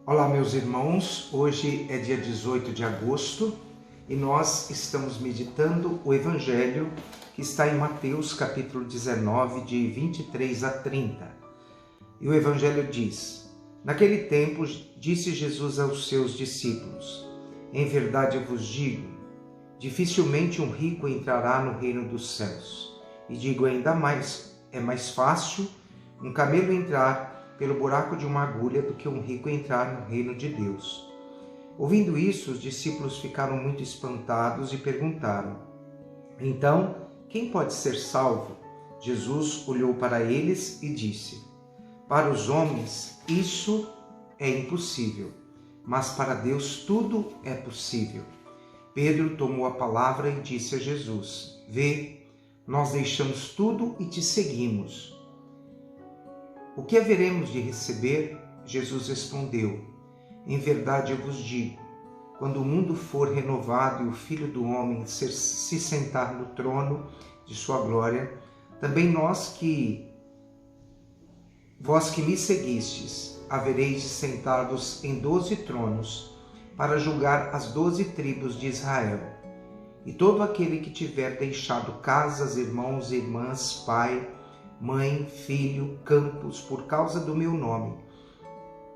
Olá, meus irmãos, hoje é dia 18 de agosto e nós estamos meditando o Evangelho que está em Mateus capítulo 19, de 23 a 30. E o Evangelho diz: Naquele tempo disse Jesus aos seus discípulos: Em verdade eu vos digo, dificilmente um rico entrará no reino dos céus. E digo ainda mais, é mais fácil um camelo entrar pelo buraco de uma agulha do que um rico entrar no reino de Deus. Ouvindo isso, os discípulos ficaram muito espantados e perguntaram: Então, quem pode ser salvo? Jesus olhou para eles e disse: Para os homens isso é impossível, mas para Deus tudo é possível. Pedro tomou a palavra e disse a Jesus: Vê, nós deixamos tudo e te seguimos. O que haveremos de receber? Jesus respondeu: Em verdade eu vos digo, quando o mundo for renovado e o Filho do Homem se sentar no trono de sua glória, também vós que me seguistes, havereis de sentados em 12 tronos, para julgar as 12 tribos de Israel. E todo aquele que tiver deixado casas, irmãos e irmãs, pai, mãe, filho, campos, por causa do meu nome,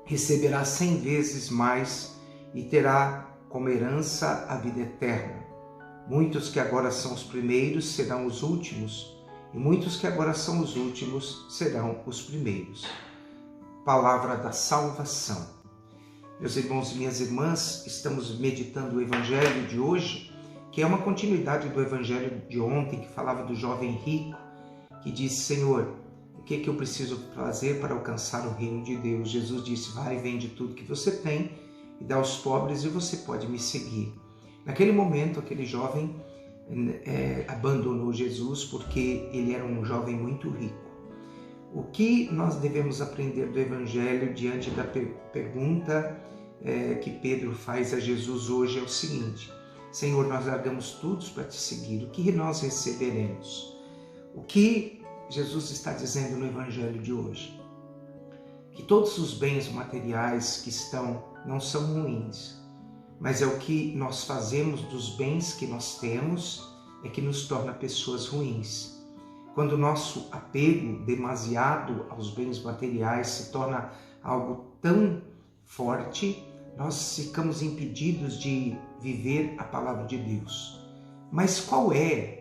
receberá 100 vezes mais e terá como herança a vida eterna. Muitos que agora são os primeiros serão os últimos, e muitos que agora são os últimos serão os primeiros. Palavra da salvação. Meus irmãos e minhas irmãs, estamos meditando o Evangelho de hoje, que é uma continuidade do Evangelho de ontem, que falava do jovem rico, que disse: Senhor, o que eu preciso fazer para alcançar o reino de Deus? Jesus disse: vai, vende tudo que você tem e dá aos pobres e você pode me seguir. Naquele momento, aquele jovem abandonou Jesus porque ele era um jovem muito rico. O que nós devemos aprender do Evangelho diante da pergunta que Pedro faz a Jesus hoje é o seguinte: Senhor, nós largamos tudo para te seguir, o que nós receberemos? O que Jesus está dizendo no Evangelho de hoje? Que todos os bens materiais que estão não são ruins, mas é o que nós fazemos dos bens que nós temos é que nos torna pessoas ruins. Quando o nosso apego demasiado aos bens materiais se torna algo tão forte, nós ficamos impedidos de viver a palavra de Deus. Mas qual é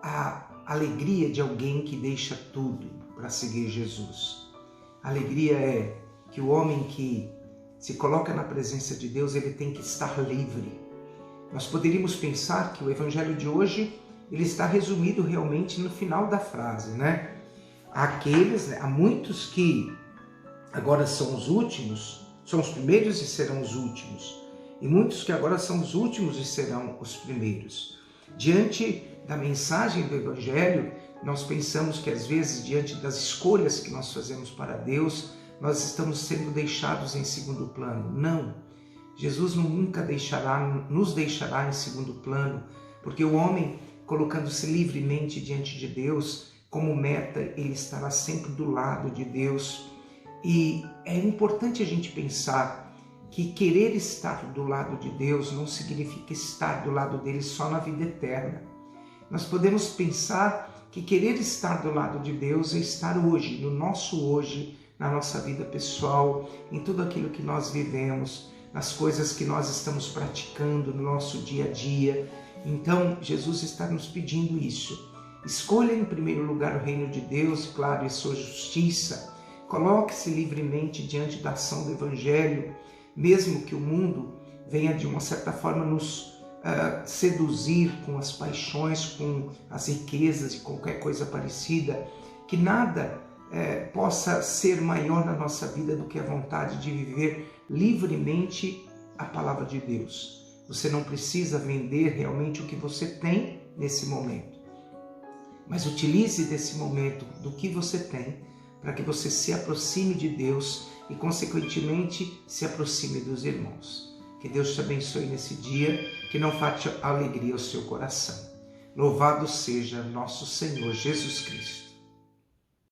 a alegria de alguém que deixa tudo para seguir Jesus? A alegria é que o homem que se coloca na presença de Deus, ele tem que estar livre. Nós poderíamos pensar que o Evangelho de hoje, ele está resumido realmente no final da frase, né? Há muitos que agora são os últimos, são os primeiros e serão os últimos. E muitos que agora são os últimos e serão os primeiros. Diante da mensagem do Evangelho, nós pensamos que às vezes, diante das escolhas que nós fazemos para Deus, nós estamos sendo deixados em segundo plano. Não, Jesus nunca nos deixará em segundo plano, porque o homem, colocando-se livremente diante de Deus, como meta, ele estará sempre do lado de Deus. E é importante a gente pensar que querer estar do lado de Deus não significa estar do lado dele só na vida eterna. Nós podemos pensar que querer estar do lado de Deus é estar hoje, no nosso hoje, na nossa vida pessoal, em tudo aquilo que nós vivemos, nas coisas que nós estamos praticando no nosso dia a dia. Então, Jesus está nos pedindo isso. Escolha em primeiro lugar o reino de Deus, claro, e sua justiça. Coloque-se livremente diante da ação do Evangelho, mesmo que o mundo venha de uma certa forma nos seduzir com as paixões, com as riquezas e qualquer coisa parecida, que nada possa ser maior na nossa vida do que a vontade de viver livremente a palavra de Deus. Você não precisa vender realmente o que você tem nesse momento, mas utilize desse momento do que você tem para que você se aproxime de Deus e, consequentemente, se aproxime dos irmãos. Que Deus te abençoe nesse dia, que não falte alegria ao seu coração. Louvado seja nosso Senhor Jesus Cristo.